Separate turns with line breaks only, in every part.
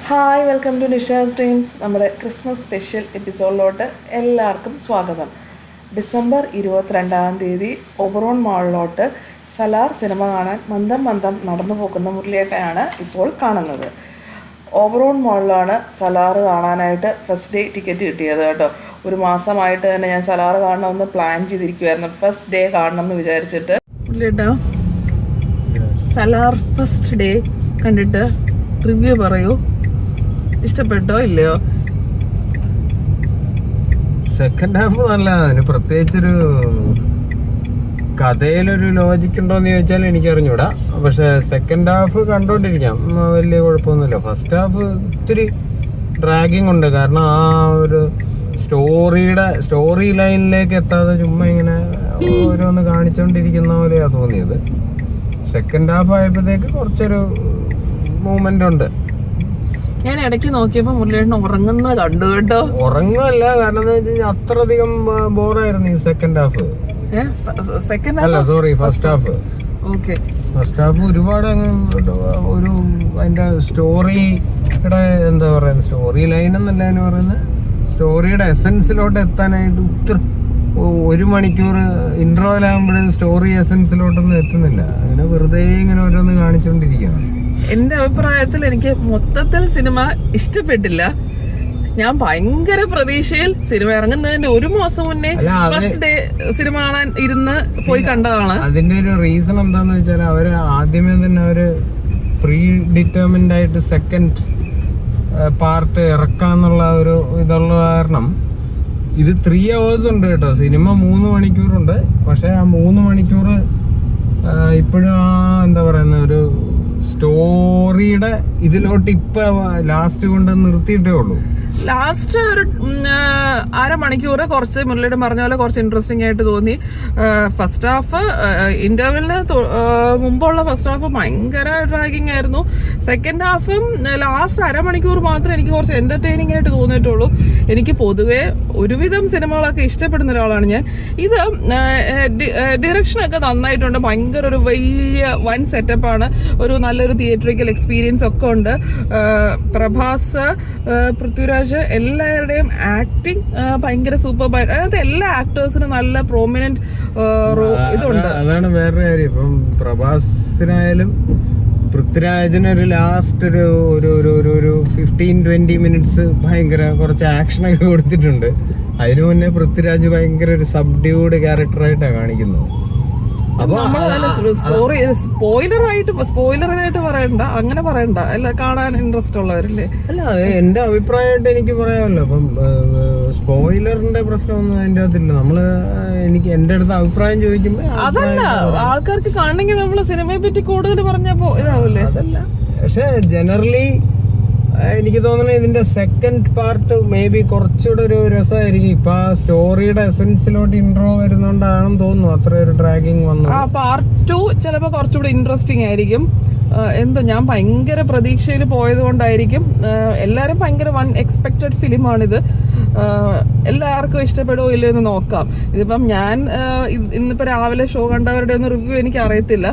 Hi, welcome to Nisha's dreams. നമ്മുടെ Christmas special എപ്പിസോഡിലോട്ട് എല്ലാവർക്കും സ്വാഗതം. ഡിസംബർ 22 ഓബറോൺ മാളിലോട്ട് സലാർ സിനിമ കാണാൻ മന്ദം നടന്നു പോകുന്ന മുരളിയേട്ടയാണ് ഇപ്പോൾ കാണുന്നത്. ഓബറോൺ മാളിലാണ് സലാർ കാണാനായിട്ട് ഫസ്റ്റ് ഡേ ടിക്കറ്റ് കിട്ടിയത് കേട്ടോ. ഒരു മാസമായിട്ട് തന്നെ ഞാൻ സലാർ കാണണമെന്ന് പ്ലാൻ ചെയ്തിരിക്കുമായിരുന്നു. ഫസ്റ്റ് ഡേ കാണണമെന്ന് വിചാരിച്ചിട്ട്. മുരളിയേട്ടാ, സലാർ ഫസ്റ്റ് ഡേ കണ്ടിട്ട് റിവ്യൂ പറയൂ. ഇഷ്ടപ്പെട്ടോ ഇല്ലയോ?
സെക്കൻഡ് ഹാഫ് നല്ലതാണ്. പ്രത്യേകിച്ചൊരു കഥയിലൊരു ലോജിക്ക് ഉണ്ടോയെന്ന് ചോദിച്ചാൽ എനിക്കറിഞ്ഞൂടാ. പക്ഷെ സെക്കൻഡ് ഹാഫ് കണ്ടോണ്ടിരിക്കാം, വലിയ കുഴപ്പമൊന്നുമില്ല. ഫസ്റ്റ് ഹാഫ് ഇത്തിരി ഡ്രാഗിങ് ഉണ്ട്. കാരണം ആ ഒരു സ്റ്റോറി ലൈനിലേക്ക് എത്താതെ ചുമ്മാ ഇങ്ങനെ ഓരോന്ന് കാണിച്ചുകൊണ്ടിരിക്കുന്ന പോലെയാണ് തോന്നിയത്. സെക്കൻഡ് ഹാഫ് ആയപ്പോഴത്തേക്ക് കുറച്ചൊരു മൂവ്മെന്റ് ഉണ്ട്.
ഞാൻ ഇടയ്ക്ക് നോക്കിയപ്പോ മുരളിയേട്ടൻ ഉറങ്ങുന്ന കണ്ടു കേട്ടോ.
ഉറങ്ങുമല്ല, കാരണം എന്താ വെച്ച് കഴിഞ്ഞാൽ അത്രയധികം ബോറായിരുന്നു ഈ second half. First half.
Okay,
first half ഒരുപാട് ഒരു അതിന്റെ സ്റ്റോറിയുടെ എന്താ പറയുന്നത്, സ്റ്റോറി ലൈൻ എന്നല്ല എന്ന് പറയുന്നത്, സ്റ്റോറിയുടെ എസൻസിലോട്ട് എത്താനായിട്ട് ഒരു മണിക്കൂർ ഇൻട്രോയിലാകുമ്പോഴും സ്റ്റോറി എസൻസിലോട്ടൊന്നും എത്തുന്നില്ല. അങ്ങനെ വെറുതെ ഇങ്ങനെ ഓരോന്ന് കാണിച്ചുകൊണ്ടിരിക്കുകയാണ്.
എന്റെ അഭിപ്രായത്തിൽ എനിക്ക് മൊത്തത്തിൽ സിനിമ ഇഷ്ടപ്പെട്ടില്ല. ഞാൻ ഭയങ്കര പ്രതീക്ഷയിൽ സിനിമ ഇറങ്ങുന്നതിന്റെ ഒരു മാസം മുന്നേ ഫസ്റ്റ് ഡേ സിനിമ കാണാൻ ഇരുന്ന് പോയി കണ്ടതാണ്.
അതിന്റെ ഒരു റീസൺ എന്താന്ന് വെച്ചാൽ അവര് ആദ്യമേ തന്നെ അവര് പ്രീ ഡിറ്റർമിൻഡ് ആയിട്ട് സെക്കൻഡ് പാർട്ട് ഇറക്കാന്നുള്ള ഒരു ഇതുള്ള കാരണം ഇത് 3 hours ഉണ്ട് കേട്ടോ. സിനിമ 3 മണിക്കൂറുണ്ട്. പക്ഷെ ആ 3 മണിക്കൂർ ഇപ്പോഴും ആ എന്താ പറയുന്ന ഒരു സ്റ്റോറിയുടെ ഇതിലോട്ട് ഇപ്പൊ ലാസ്റ്റ് കൊണ്ട് നിർത്തിയിട്ടേ ഉള്ളൂ.
ലാസ്റ്റ് ഒരു അരമണിക്കൂർ കുറച്ച് മുരളിയുടെ പറഞ്ഞ പോലെ കുറച്ച് ഇൻട്രസ്റ്റിംഗ് ആയിട്ട് തോന്നി. ഫസ്റ്റ് ഹാഫ് ഇന്റർവെല്ലിന് മുമ്പുള്ള ഫസ്റ്റ് ഹാഫ് ഭയങ്കര ഡ്രാഗിങ് ആയിരുന്നു. സെക്കൻഡ് ഹാഫും ലാസ്റ്റ് അരമണിക്കൂർ മാത്രമേ എനിക്ക് കുറച്ച് എന്റർടൈനിങ് ആയിട്ട് തോന്നിയിട്ടുള്ളൂ. എനിക്ക് പൊതുവെ ഒരുവിധം സിനിമകളൊക്കെ ഇഷ്ടപ്പെടുന്ന ഒരാളാണ് ഞാൻ. ഇത് ഡിറക്ഷനൊക്കെ നന്നായിട്ടുണ്ട്. ഭയങ്കര ഒരു വലിയ വൻ സെറ്റപ്പാണ്. ഒരു നല്ലൊരു തിയേറ്ററിക്കൽ എക്സ്പീരിയൻസ് ഒക്കെ ഉണ്ട്. പ്രഭാസ്, പൃഥ്വിരാജ്, എല്ലാവരുടെയും ആക്ടിങ് ഭയങ്കര സൂപ്പർ. അതിനകത്ത് എല്ലാ ആക്ടേഴ്സിനും നല്ല പ്രോമിനന്റ് ഇതുണ്ട്.
അതാണ് വേറെ കാര്യം. ഇപ്പം പ്രഭാസിനായാലും പൃഥ്വിരാജിനൊരു ലാസ്റ്റ് ഒരു 15-20 മിനിറ്റ്സ് ഭയങ്കര കുറച്ച് ആക്ഷനൊക്കെ കൊടുത്തിട്ടുണ്ട്. അതിനു മുന്നേ പൃഥ്വിരാജ് ഭയങ്കര ഒരു സബ്ഡ്യൂഡ് ക്യാരക്ടറായിട്ടാണ് കാണിക്കുന്നത്.
സ്പോയിലറായിട്ട് പറയണ്ട, അങ്ങനെ പറയണ്ട. അല്ല, കാണാൻ ഇൻട്രസ്റ്റ് ഉള്ളവരല്ലേ.
അല്ല, എന്റെ അഭിപ്രായമായിട്ട് എനിക്ക് പറയാമല്ലോ. അപ്പം സ്പോയിലറിന്റെ പ്രശ്നമൊന്നും അതിന്റെ അകത്തില്ല. എന്റെ അടുത്ത് അഭിപ്രായം ചോദിക്കുമ്പോ
അതല്ല, ആൾക്കാർക്ക് കാണണമെങ്കിൽ നമ്മള് സിനിമയെ പറ്റി കൂടുതൽ പറഞ്ഞപ്പോ ഇതാവില്ലേ.
അതല്ല, പക്ഷെ ജനറലി എനിക്ക് തോന്നുന്നത് ഇതിന്റെ സെക്കൻഡ് പാർട്ട് മേ ബി കുറച്ചുകൂടെ ഒരു രസമായിരിക്കും. ഇപ്പൊ ആ സ്റ്റോറിയുടെ എസൻസിലോട്ട് ഇൻട്രോ വരുന്നോണ്ടാണെന്ന് തോന്നുന്നു അത്ര ഒരു ഡ്രാഗിങ് വന്നു.
പാർട്ട് 2 ചിലപ്പോ കുറച്ചുകൂടെ ഇൻട്രസ്റ്റിംഗ് ആയിരിക്കും. എന്തോ ഞാൻ ഭയങ്കര പ്രതീക്ഷയിൽ പോയത് കൊണ്ടായിരിക്കും. എല്ലാവരും ഭയങ്കര എക്സ്പെക്റ്റഡ് ഫിലിമാണിത്. എല്ലാവർക്കും ഇഷ്ടപ്പെടുമോ ഇല്ലയോ എന്ന് നോക്കാം. ഇതിപ്പം ഞാൻ ഇന്നിപ്പോൾ രാവിലെ ഷോ കണ്ടവരുടെ ഒന്നും റിവ്യൂ എനിക്ക് അറിയത്തില്ല.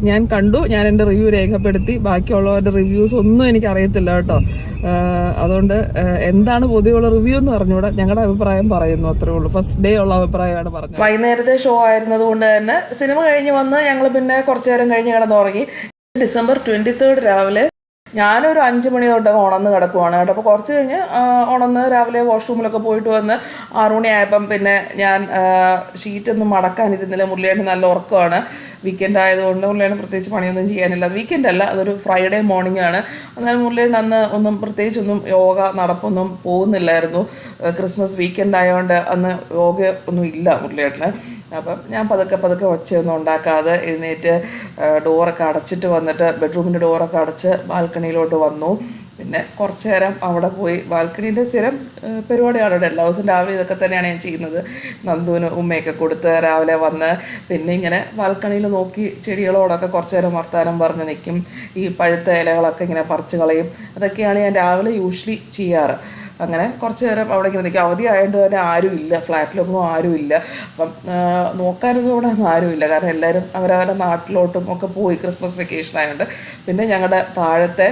ഞാൻ കണ്ടു, ഞാൻ എൻ്റെ റിവ്യൂ രേഖപ്പെടുത്തി. ബാക്കിയുള്ളവരുടെ റിവ്യൂസ് ഒന്നും എനിക്ക് അറിയത്തില്ല കേട്ടോ. അതുകൊണ്ട് എന്താണ് പൊതുവെയുള്ള റിവ്യൂ എന്ന് പറഞ്ഞുകൂടെ, ഞങ്ങളുടെ അഭിപ്രായം പറയുന്നു, അത്രേ ഉള്ളൂ. ഫസ്റ്റ് ഡേ ഉള്ള അഭിപ്രായമാണ് പറഞ്ഞത്. വൈകുന്നേരത്തെ ഷോ ആയിരുന്നത് കൊണ്ട് തന്നെ സിനിമ കഴിഞ്ഞ് വന്ന് ഞങ്ങൾ പിന്നെ കുറച്ചു നേരം കഴിഞ്ഞ് കിടന്നുറങ്ങി. ഡിസംബർ 23 രാവിലെ ഞാനൊരു 5 മണി തൊട്ടൊക്കെ ഉണർന്ന് കിടക്കുവാണ് കേട്ടോ. അപ്പോൾ കുറച്ച് കഴിഞ്ഞ് ഉണർന്ന് രാവിലെ വാഷ്റൂമിലൊക്കെ പോയിട്ട് വന്ന് 6 മണിയായപ്പം പിന്നെ ഞാൻ ഷീറ്റൊന്നും മടക്കാനിരുന്നില്ല. മുരളിയേട്ടൻ നല്ല ഉറക്കമാണ്. വീക്കെൻഡ് ആയതുകൊണ്ട് മുരളിയേട്ടൻ പ്രത്യേകിച്ച് പണിയൊന്നും ചെയ്യാനില്ല. വീക്കെൻഡ് അല്ല, അതൊരു ഫ്രൈഡേ മോർണിംഗ് ആണ്. എന്നാലും മുരളിയേട്ടൻ അന്ന് ഒന്നും പ്രത്യേകിച്ചൊന്നും യോഗ നടപ്പൊന്നും പോകുന്നില്ലായിരുന്നു. ക്രിസ്മസ് വീക്കെൻഡ് ആയതുകൊണ്ട് അന്ന് യോഗ ഒന്നും ഇല്ല മുരളിയേട്ടന്. അപ്പം ഞാൻ പതുക്കെ ഒച്ചയൊന്നും ഉണ്ടാക്കാതെ എഴുന്നേറ്റ് ഡോറൊക്കെ അടച്ചിട്ട് വന്നിട്ട് ബെഡ്റൂമിൻ്റെ ഡോറൊക്കെ അടച്ച് ബാൽക്കണിയിലോട്ട് വന്നു. പിന്നെ കുറച്ച് നേരം അവിടെ പോയി. ബാൽക്കണീൻ്റെ സ്ഥിരം പരിപാടിയാണ് ഇവിടെ. എല്ലാ ദിവസവും രാവിലെ ഇതൊക്കെ തന്നെയാണ് ഞാൻ ചെയ്യുന്നത്. നന്ദുവിന് ഉമ്മയൊക്കെ കൊടുത്ത് രാവിലെ വന്ന് പിന്നെ ഇങ്ങനെ ബാൽക്കണിയിൽ നോക്കി ചെടികളോടൊക്കെ കുറച്ച് നേരം വർത്താനം പറഞ്ഞ് നിൽക്കും. ഈ പഴുത്ത ഇലകളൊക്കെ ഇങ്ങനെ പറിച്ച് കളയും. അതൊക്കെയാണ് ഞാൻ രാവിലെ യൂഷ്വലി ചെയ്യാറ്. അങ്ങനെ കുറച്ച് നേരം അവിടെ ഇങ്ങനെ നിൽക്കും. അവധി ആയതുകൊണ്ട് തന്നെ ആരുമില്ല, ഫ്ലാറ്റിലൊന്നും ആരുമില്ല. അപ്പം നോക്കാനൊന്നും ഇവിടെ ആരുമില്ല, കാരണം എല്ലാവരും അവരവരുടെ നാട്ടിലോട്ടും ഒക്കെ പോയി ക്രിസ്മസ് വെക്കേഷൻ ആയതുകൊണ്ട്. പിന്നെ ഞങ്ങളുടെ താഴത്തെ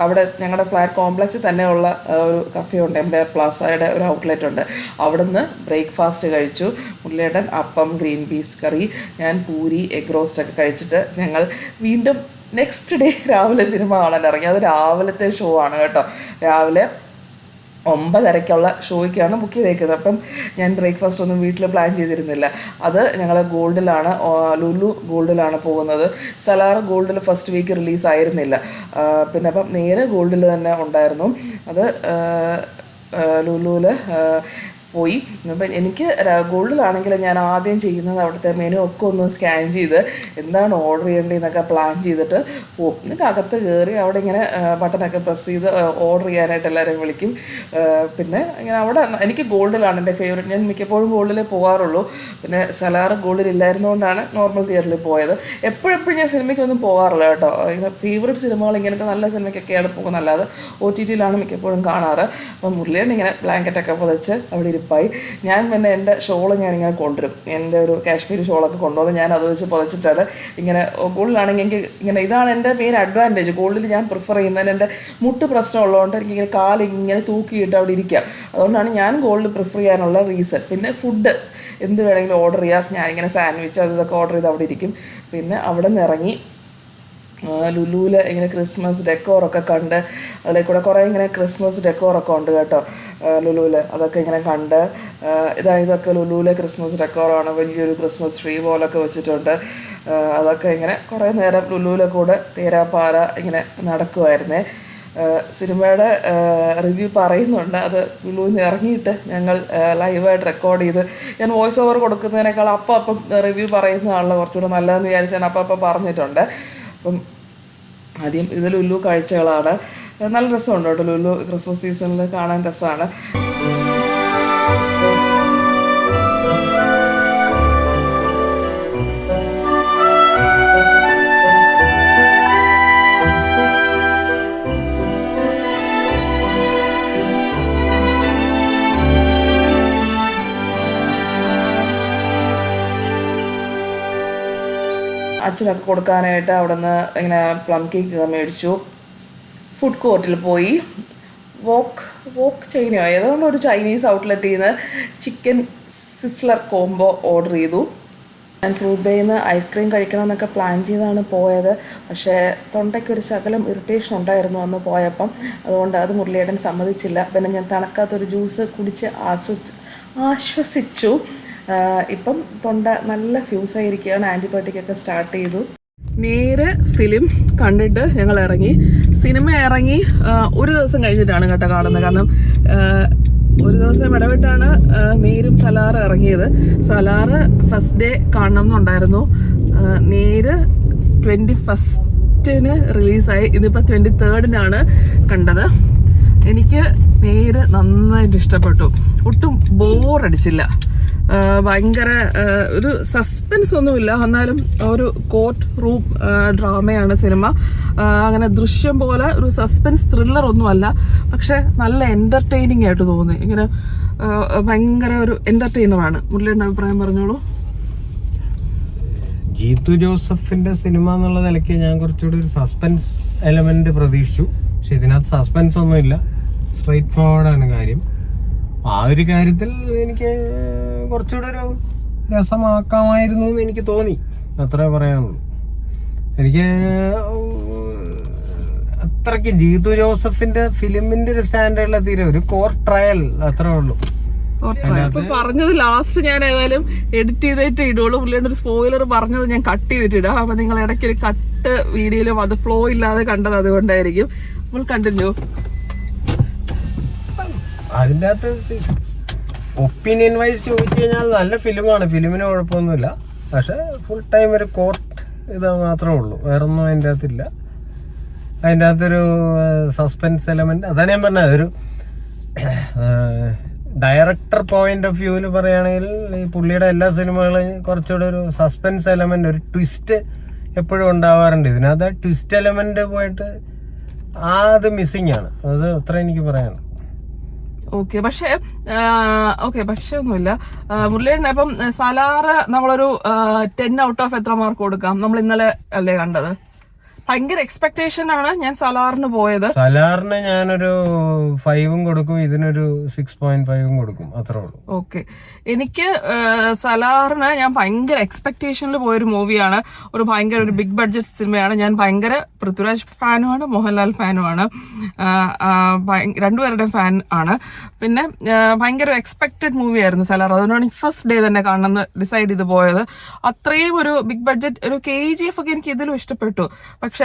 അവിടെ ഞങ്ങളുടെ ഫ്ലാറ്റ് കോംപ്ലക്സിൽ തന്നെയുള്ള ഒരു കഫേ ഉണ്ട്, എംപയർ പ്ലാസയുടെ ഒരു ഔട്ട്ലെറ്റ് ഉണ്ട്. അവിടെ നിന്ന് ബ്രേക്ക്ഫാസ്റ്റ് കഴിച്ചു. മുരളിയേട്ടൻ അപ്പം, ഗ്രീൻ പീസ് കറി, ഞാൻ പൂരി, എഗ് റോസ്റ്റൊക്കെ കഴിച്ചിട്ട് ഞങ്ങൾ വീണ്ടും നെക്സ്റ്റ് ഡേ രാവിലെ സിനിമ കാണാൻ ഇറങ്ങി. അത് രാവിലത്തെ ഷോ ആണ് കേട്ടോ. രാവിലെ 9:30 ഷോയ്ക്കാണ് ബുക്ക് ചെയ്തേക്കുന്നത്. അപ്പം ഞാൻ ബ്രേക്ക്ഫാസ്റ്റ് ഒന്നും വീട്ടിൽ പ്ലാൻ ചെയ്തിരുന്നില്ല. അത് ഞങ്ങൾ ഗോൾഡിലാണ്, ലുലു ഗോൾഡിലാണ് പോകുന്നത്. സലാർ ഗോൾഡിൽ ഫസ്റ്റ് വീക്ക് റിലീസായിരുന്നില്ല. പിന്നെ അപ്പം നേരെ ഗോൾഡിൽ തന്നെ ഉണ്ടായിരുന്നു. അത് ലുലുവിൽ പോയി. അപ്പം എനിക്ക് ഗോൾഡിലാണെങ്കിൽ ഞാൻ ആദ്യം ചെയ്യുന്നത് അവിടുത്തെ മെനു ഒക്കെ ഒന്ന് സ്കാൻ ചെയ്ത് എന്താണ് ഓർഡർ ചെയ്യേണ്ടതെന്നൊക്കെ പ്ലാൻ ചെയ്തിട്ട് പോകും. എന്നിട്ട് അകത്ത് കയറി അവിടെ ഇങ്ങനെ ബട്ടനൊക്കെ പ്രസ് ചെയ്ത് ഓർഡർ ചെയ്യാനായിട്ട് എല്ലാവരും വിളിക്കും. പിന്നെ ഇങ്ങനെ അവിടെ എനിക്ക് ഗോൾഡിലാണ് എൻ്റെ ഫേവറേറ്റ്. ഞാൻ മിക്കപ്പോഴും ഗോൾഡിലേ പോകാറുള്ളൂ. പിന്നെ സലാർ ഗോൾഡിൽ ഇല്ലായിരുന്നുകൊണ്ടാണ് നോർമൽ തിയേറ്ററിൽ പോയത്. എപ്പോഴെപ്പോഴും ഞാൻ സിനിമയ്ക്കൊന്നും പോകാറില്ല കേട്ടോ. ഇങ്ങനെ ഫേവറേറ്റ് സിനിമകൾ ഇങ്ങനത്തെ നല്ല സിനിമയ്ക്കൊക്കെയാണ് പോകുന്നത്, അല്ലാതെ OTTയിലാണ് മിക്കപ്പോഴും കാണാറ്. അപ്പം മുരളിയേട്ടൻ ഇങ്ങനെ ബ്ലാങ്കറ്റൊക്കെ പുതച്ച് അവിടെ ഇരിപ്പായി. ഞാൻ പിന്നെ എൻ്റെ ഷോള് ഞാനിങ്ങനെ കൊണ്ടുവരും, എൻ്റെ ഒരു കാശ്മീരി ഷോളൊക്കെ കൊണ്ടുവന്ന് ഞാൻ അത് വെച്ച് പുതച്ചിട്ടാണ് ഇങ്ങനെ. ഗോൾഡിലാണെങ്കിൽ എനിക്ക് ഇങ്ങനെ ഇതാണ് എൻ്റെ മെയിൻ അഡ്വാൻറ്റേജ്. ഗോൾഡിൽ ഞാൻ പ്രിഫർ ചെയ്യുന്നതിന് എൻ്റെ മുട്ട് പ്രശ്നം ഉള്ളതുകൊണ്ട് എനിക്കിങ്ങനെ കാലിങ്ങനെ തൂക്കിയിട്ട് അവിടെ ഇരിക്കാം. അതുകൊണ്ടാണ് ഞാൻ ഗോൾഡ് പ്രിഫർ ചെയ്യാനുള്ള റീസൺ. പിന്നെ ഫുഡ് എന്ത് വേണമെങ്കിലും ഓർഡർ ചെയ്യാം. ഞാനിങ്ങനെ സാൻഡ്വിച്ച് അതൊക്കെ ഓർഡർ ചെയ്ത് അവിടെ ഇരിക്കും. പിന്നെ അവിടെ നിന്ന് ഇറങ്ങി ലുലുവിൽ ഇങ്ങനെ ക്രിസ്മസ് ഡെക്കോറൊക്കെ കണ്ട്, അതിൽ കൂടെ കുറേ ഇങ്ങനെ ക്രിസ്മസ് ഡെക്കോറൊക്കെ ഉണ്ട് കേട്ടോ ലുലുവിൽ. അതൊക്കെ ഇങ്ങനെ കണ്ട് ഇതൊക്കെ ലുലുവിലെ ക്രിസ്മസ് ഡെക്കോറാണ്. വലിയൊരു ക്രിസ്മസ് ട്രീ പോലൊക്കെ വെച്ചിട്ടുണ്ട്. അതൊക്കെ ഇങ്ങനെ കുറേ നേരം ലുലുവിലെ കൂടെ തേരാപ്പാര ഇങ്ങനെ നടക്കുമായിരുന്നേ. സിനിമയുടെ റിവ്യൂ പറയുന്നുണ്ട്. അത് ലുലുവിൽ നിന്ന് ഇറങ്ങിയിട്ട് ഞങ്ങൾ ലൈവായിട്ട് റെക്കോർഡ് ചെയ്ത്, ഞാൻ വോയിസ് ഓവർ കൊടുക്കുന്നതിനേക്കാൾ അപ്പം റിവ്യൂ പറയുന്നതാണല്ലോ കുറച്ചുകൂടെ നല്ലതെന്ന് വിചാരിച്ച് ഞാൻ അപ്പം പറഞ്ഞിട്ടുണ്ട്. അപ്പം ആദ്യം ഇത് ലുലു കാഴ്ചകളാണ്. നല്ല രസമുണ്ട് കേട്ടോ, ലുലു ക്രിസ്മസ് സീസണിൽ കാണാൻ രസമാണ്. അച്ഛനൊക്കെ കൊടുക്കാനായിട്ട് അവിടെ നിന്ന് ഇങ്ങനെ പ്ലം കേക്ക് മേടിച്ചു. ഫുഡ് കോർട്ടിൽ പോയി വോക്ക് ചൈനയോ ഏതാണ്ട് ഒരു ചൈനീസ് ഔട്ട്ലെറ്റിൽ നിന്ന് ചിക്കൻ സിസ്ലർ കോംബോ ഓർഡർ ചെയ്തു. ഞാൻ ഫ്രൂട്ട് ബേയിൽ നിന്ന് ഐസ്ക്രീം കഴിക്കണമെന്നൊക്കെ പ്ലാൻ ചെയ്താണ് പോയത്. പക്ഷേ തൊണ്ടയ്ക്കൊരു ശകലം ഇറിറ്റേഷൻ ഉണ്ടായിരുന്നു അന്ന് പോയപ്പം. അതുകൊണ്ട് അത് മുരളിയേട്ടൻ സമ്മതിച്ചില്ല. പിന്നെ ഞാൻ തണുക്കാത്തൊരു ജ്യൂസ് കുടിച്ച് ആശ്വസിച്ചു. ഇപ്പം തൊണ്ട നല്ല ഫ്യൂസായിരിക്കുകയാണ്. ആൻറ്റിബയോട്ടിക്കൊക്കെ സ്റ്റാർട്ട് ചെയ്തു. നേരെ ഫിലിം കണ്ടിട്ട് ഞങ്ങൾ ഇറങ്ങി. സിനിമ ഇറങ്ങി ഒരു ദിവസം കഴിഞ്ഞിട്ടാണ് കേട്ടോ കാണുന്നത്. കാരണം ഒരു ദിവസം ഇടവിട്ടാണ് നേരും സലാറ് ഇറങ്ങിയത്. സലാറ് ഫസ്റ്റ് ഡേ കാണണം എന്നുണ്ടായിരുന്നു. നേര് 21 റിലീസായി. ഇതിപ്പോൾ 23 കണ്ടത്. എനിക്ക് നേര് നന്നായിട്ട് ഇഷ്ടപ്പെട്ടു. ഒട്ടും ബോറടിച്ചില്ല. ഭയങ്കര ഒരു സസ്പെൻസ് ഒന്നുമില്ല, എന്നാലും ഒരു കോർട്ട് റൂം ഡ്രാമയാണ് സിനിമ. അങ്ങനെ ദൃശ്യം പോലെ ഒരു സസ്പെൻസ് ത്രില്ലർ ഒന്നുമല്ല, പക്ഷെ നല്ല എൻ്റർടൈനിങ് ആയിട്ട് തോന്നി. ഇങ്ങനെ ഭയങ്കര ഒരു എൻ്റർടൈനറാണ്. മുരളിയുടെ അഭിപ്രായം പറഞ്ഞോളൂ.
ജീത്തു ജോസഫിന്റെ സിനിമ എന്നുള്ള നിലയ്ക്ക് ഞാൻ കുറച്ചുകൂടി ഒരു സസ്പെൻസ് എലമെന്റ് പ്രതീക്ഷിച്ചു. പക്ഷെ ഇതിനകത്ത് സസ്പെൻസ് ഒന്നുമില്ല, സ്ട്രൈറ്റ് ഫോർവേഡാണ് കാര്യം. ആ ഒരു കാര്യത്തിൽ എനിക്ക് കുറച്ചുകൂടെ ഒരു രസമാക്കാമായിരുന്നു എന്ന് എനിക്ക് തോന്നി. അത്രേ പറയാനുള്ളൂ. എനിക്ക് അത്രയ്ക്ക് ജീത്തു ജോസഫിന്റെ ഫിലിമിന്റെ ഒരു സ്റ്റാൻഡേർഡിൽ തീരെ ഒരു കോർട്ട് ട്രയൽ അത്രേ ഉള്ളൂ.
പറഞ്ഞത് ലാസ്റ്റ് ഞാൻ ഏതായാലും എഡിറ്റ് ചെയ്തിട്ട് ഇടുള്ളൂ. പുള്ളിയുടെ ഒരു സ്പോയിലർ പറഞ്ഞത് ഞാൻ കട്ട് ചെയ്തിട്ടിടാം. അപ്പൊ നിങ്ങൾ ഇടയ്ക്ക് ഒരു കട്ട് വീഡിയോയിലും അത് ഫ്ലോ ഇല്ലാതെ കണ്ടത് അതുകൊണ്ടായിരിക്കും. നമ്മൾ കണ്ടിന്യൂ.
അതിൻ്റെ അകത്ത് ഒപ്പീനിയൻ വൈസ് ചോദിച്ചു കഴിഞ്ഞാൽ നല്ല ഫിലിമാണ്, ഫിലിമിന് കുഴപ്പമൊന്നുമില്ല. പക്ഷെ ഫുൾ ടൈം ഒരു കോർട്ട് ഇത് മാത്രമേ ഉള്ളൂ, വേറൊന്നും അതിൻ്റെ അകത്തില്ല. അതിൻ്റെ അകത്തൊരു സസ്പെൻസ് എലമെന്റ്, അതാണ് ഞാൻ പറഞ്ഞത്. അതൊരു ഡയറക്ടർ പോയിന്റ് ഓഫ് വ്യൂവിൽ പറയുകയാണെങ്കിൽ ഈ പുള്ളിയുടെ എല്ലാ സിനിമകളും കുറച്ചുകൂടെ ഒരു സസ്പെൻസ് എലമെന്റ്, ഒരു ട്വിസ്റ്റ് എപ്പോഴും ഉണ്ടാവാറുണ്ട്. ഇതിനകത്ത് ട്വിസ്റ്റ് എലമെന്റ് പോയിട്ട് അത് മിസ്സിങ് ആണ്. അത് അത്ര എനിക്ക് പറയാനുള്ളൂ.
ഓക്കെ, പക്ഷേ ഒന്നുമില്ല. മുരളിയേട്ടൻ ഇപ്പം സലാറ് നമ്മളൊരു 10 ഔട്ട് ഓഫ് എത്ര മാർക്ക് കൊടുക്കാം? നമ്മൾ ഇന്നലെ അല്ലേ കണ്ടത്. ഭയങ്കര എക്സ്പെക്ടേഷൻ ആണ് ഞാൻ സലാറിന് പോയത്.
സലാറിന് ഞാനൊരു 5 കൊടുക്കും, ഇതിനൊരു 6.5 കൊടുക്കും, അത്രേ ഉള്ളൂ.
ഓക്കെ, എനിക്ക് സലാറിന് ഞാൻ ഭയങ്കര എക്സ്പെക്ടേഷനിൽ പോയൊരു മൂവിയാണ്. ഒരു ബിഗ് ബഡ്ജറ്റ് സിനിമയാണ്. ഞാൻ ഭയങ്കര പൃഥ്വിരാജ് ഫാനുമാണ്, മോഹൻലാൽ ഫാനുമാണ്, രണ്ടുപേരുടെയും ഫാൻ ആണ്. പിന്നെ ഭയങ്കര എക്സ്പെക്റ്റഡ് മൂവിയായിരുന്നു സലാർ. അതുകൊണ്ടാണ് ഫസ്റ്റ് ഡേ തന്നെ കാണണമെന്ന് ഡിസൈഡ് ചെയ്ത് പോയത്. അത്രയും ഒരു ബിഗ് ബഡ്ജറ്റ്, ഒരു KGF ഒക്കെ എനിക്ക് ഇതിലും ഇഷ്ടപ്പെട്ടു. പക്ഷെ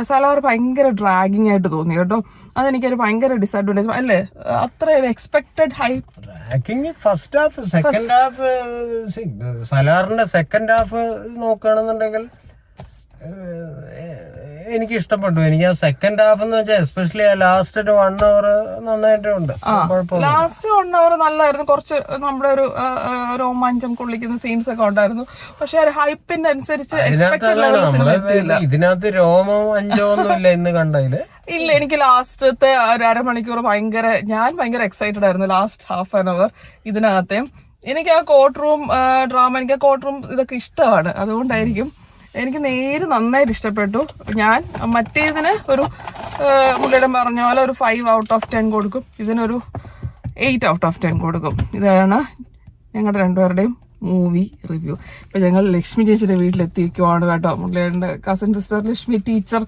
സലാർ ഭയങ്കര ഡ്രാഗിങ് ആയിട്ട് തോന്നി കേട്ടോ. അതെനിക്കൊരു ഭയങ്കര ഡിസഡ്വാൻറ്റേജ് അല്ലേ. അത്ര expected
first half, second half, സലാറിന്റെ സെക്കൻഡ് ഹാഫ് നോക്കുകയാണെന്നുണ്ടെങ്കിൽ എനിക്ക് ഇഷ്ടപ്പെട്ടു. എനിക്ക് ആ സെക്കൻഡ് ഹാഫ് എന്ന് വെച്ചാൽ എസ്പെഷ്യലി ലാസ്റ്റ് ഒരു 1 hour നന്നായിട്ടുണ്ട്.
ലാസ്റ്റ് 1 hour നല്ലായിരുന്നു. കുറച്ച് നമ്മുടെ ഒരു രോമാഞ്ചം കൊള്ളിക്കുന്ന സീൻസ് ഒക്കെ ഉണ്ടായിരുന്നു. പക്ഷെ ഒരു ഹൈപ്പിന്റെ അനുസരിച്ച്
ഇതിനകത്ത് രോമോ അഞ്ചോ ഇല്ല ഇന്ന് കണ്ടതില്.
ഇല്ല, എനിക്ക് ലാസ്റ്റത്തെ ഒരു അരമണിക്കൂർ ഞാൻ ഭയങ്കര എക്സൈറ്റഡ് ആയിരുന്നു. ലാസ്റ്റ് ഹാഫ് ആൻ അവർ ഇതിനകത്തെ എനിക്ക് ആ കോർട്ട് റൂം ഡ്രാമ, എനിക്ക് ആ കോർട്ട് റൂം ഇതൊക്കെ ഇഷ്ടമാണ്. അതുകൊണ്ടായിരിക്കും എനിക്ക് നേര് നന്നായിട്ട് ഇഷ്ടപ്പെട്ടു. ഞാൻ മറ്റേതിന് ഒരു മുരളിയേട്ടൻ പറഞ്ഞ പോലെ ഒരു 5 out of 10 കൊടുക്കും, ഇതിനൊരു 8 out of 10 കൊടുക്കും. ഇതാണ് ഞങ്ങളുടെ രണ്ടുപേരുടെയും മൂവി റിവ്യൂ. ഇപ്പം ഞങ്ങൾ ലക്ഷ്മി ചേച്ചിയുടെ വീട്ടിലെത്തിക്കുവാണ് കേട്ടോ. മുരളിയേട്ടൻ്റെ കസിൻ സിസ്റ്റർ ലക്ഷ്മി ടീച്ചർ.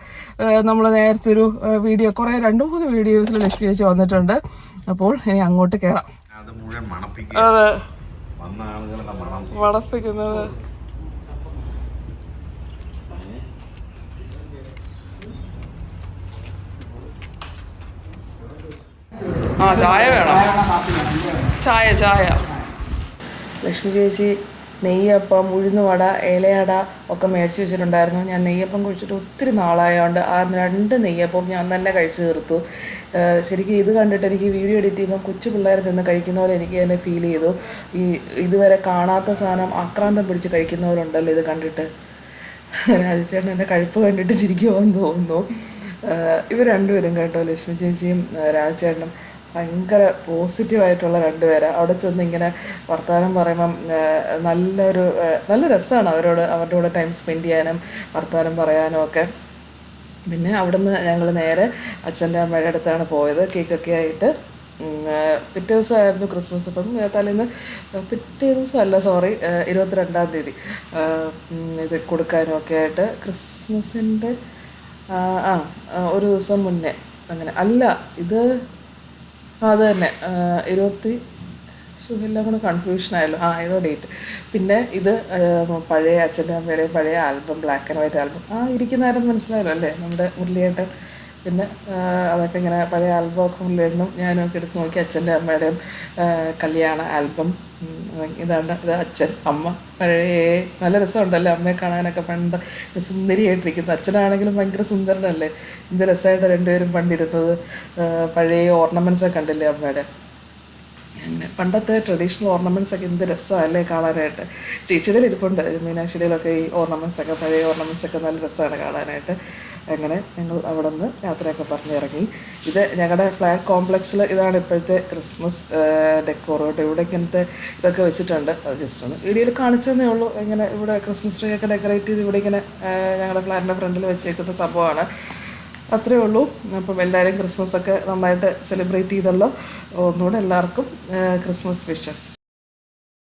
നമ്മൾ നേരത്തെ ഒരു വീഡിയോ 2-3 വീഡിയോസിൽ ലക്ഷ്മി ചേച്ചി വന്നിട്ടുണ്ട്. അപ്പോൾ ഇനി അങ്ങോട്ട് കയറാം. അതെ, മണപ്പിക്കുന്നത്. ചായ വേണം, ചായ. ലക്ഷ്മി ചേച്ചി നെയ്യപ്പം, ഉഴുന്നുവട, ഇലയട ഒക്കെ മേടിച്ച് വെച്ചിട്ടുണ്ടായിരുന്നു. ഞാൻ നെയ്യപ്പം കഴിച്ചിട്ട് ഒത്തിരി നാളായതുകൊണ്ട് ആ 2 നെയ്യപ്പം ഞാൻ തന്നെ കഴിച്ച് തീർത്തു. ശരിക്കും ഇത് കണ്ടിട്ട് എനിക്ക് വീഡിയോ എഡിറ്റ് ചെയ്യുമ്പോൾ കൊച്ചു പിള്ളേർ നിന്ന് കഴിക്കുന്ന പോലെ എനിക്ക് തന്നെ ഫീൽ ചെയ്തു. ഇതുവരെ കാണാത്ത സാധനം ആക്രാന്തം പിടിച്ച് കഴിക്കുന്ന പോലെ ഉണ്ടല്ലോ ഇത് കണ്ടിട്ട്. രാജേട്ടൻ എൻ്റെ കഴിപ്പ് കണ്ടിട്ട് ചിരിക്കുമെന്ന് തോന്നുന്നു. ഇവർ രണ്ടുപേരും കേട്ടോ, ലക്ഷ്മി ചേച്ചിയും രാജേട്ടനും ഭയങ്കര പോസിറ്റീവായിട്ടുള്ള 2 പേരാണ്. അവിടെ ചെന്ന് ഇങ്ങനെ വർത്തമാനം പറയുമ്പം നല്ല രസമാണ് അവരുടെ കൂടെ ടൈം സ്പെൻഡ് ചെയ്യാനും വർത്തമാനം പറയാനും ഒക്കെ. പിന്നെ അവിടുന്ന് ഞങ്ങൾ നേരെ അച്ഛൻ്റെ അമ്മയുടെ അടുത്താണ് പോയത്. കേക്കൊക്കെ ആയിട്ട് പിറ്റേ ദിവസമായിരുന്നു ക്രിസ്മസ്. അപ്പം തലേന്ന് പിറ്റേ ദിവസമല്ല, 22-ാം തീയതി ഇത് കൊടുക്കാനും ഒക്കെ ആയിട്ട്. ക്രിസ്മസിൻ്റെ ഒരു ദിവസം മുന്നേ അങ്ങനെ അല്ല, ഇത് അത് തന്നെ 20 എല്ലാം കൂടെ കൺഫ്യൂഷനായല്ലോ. ഏതോ ഡേറ്റ്. പിന്നെ ഇത് പഴയ അച്ഛൻ്റെ അമ്മയുടെയും പഴയ album, black and white album. ഇരിക്കുന്നതായിരുന്നു മനസ്സിലായല്ലോ അല്ലേ, നമ്മുടെ മുരളിയേട്ടൻ. പിന്നെ അതൊക്കെ ഇങ്ങനെ പഴയ ആൽബമൊക്കെ മുരളിയേട്ടനും ഞാനും ഒക്കെ എടുത്ത് നോക്കി. അച്ഛൻ്റെ അമ്മയുടെയും കല്യാണ ആൽബം. ഇത് അച്ഛൻ, അമ്മ. പഴയ നല്ല രസമുണ്ടല്ലേ അമ്മയെ കാണാനൊക്കെ. പണ്ട് സുന്ദരിയായിട്ടിരിക്കുന്നത്. അച്ഛനാണെങ്കിലും ഭയങ്കര സുന്ദരനല്ലേ. എന്ത് രസമായിട്ട് 2 പേരും പണ്ടിരുന്നത്. പഴയ ഓർണമെൻറ്റ്സൊക്കെ കണ്ടില്ലേ അമ്മയുടെ. അങ്ങനെ പണ്ടത്തെ ട്രഡീഷണൽ ഓർണമെൻറ്റ്സൊക്കെ എന്ത് രസമല്ലേ കാണാനായിട്ട്. ചേച്ചിയുടെ ഇരിപ്പുണ്ട്, മീനാക്ഷിയുടെയിലൊക്കെ ഈ ഓർണമെൻറ്റ്സൊക്കെ, പഴയ ഓർണമെൻറ്റ്സൊക്കെ നല്ല രസമാണ് കാണാനായിട്ട്. അങ്ങനെ ഞങ്ങൾ അവിടെ നിന്ന് യാത്രയൊക്കെ പറഞ്ഞിറങ്ങി. ഇത് ഞങ്ങളുടെ ഫ്ലാറ്റ് കോംപ്ലക്സിൽ ഇതാണ് ഇപ്പോഴത്തെ ക്രിസ്മസ് ഡെക്കോർ കേട്ടോ. ഇവിടെ ഇങ്ങനത്തെ ഇതൊക്കെ വെച്ചിട്ടുണ്ട്. ജസ്റ്റ് ഒന്ന് വീഡിയോയിൽ കാണിച്ചതേ ഉള്ളൂ. ഇങ്ങനെ ഇവിടെ ക്രിസ്മസ് ട്രീ ഒക്കെ ഡെക്കറേറ്റ് ചെയ്ത് ഇവിടെ ഇങ്ങനെ ഞങ്ങളുടെ ഫ്ലാറ്റിൻ്റെ ഫ്രണ്ടിൽ വെച്ചേക്കുന്ന സംഭവമാണ്. അത്രയേ ഉള്ളൂ. അപ്പം എല്ലാവരും ക്രിസ്മസൊക്കെ നന്നായിട്ട് സെലിബ്രേറ്റ് ചെയ്തല്ലോ. ഒന്നുകൂടെ എല്ലാവർക്കും ക്രിസ്മസ് വിഷസ്.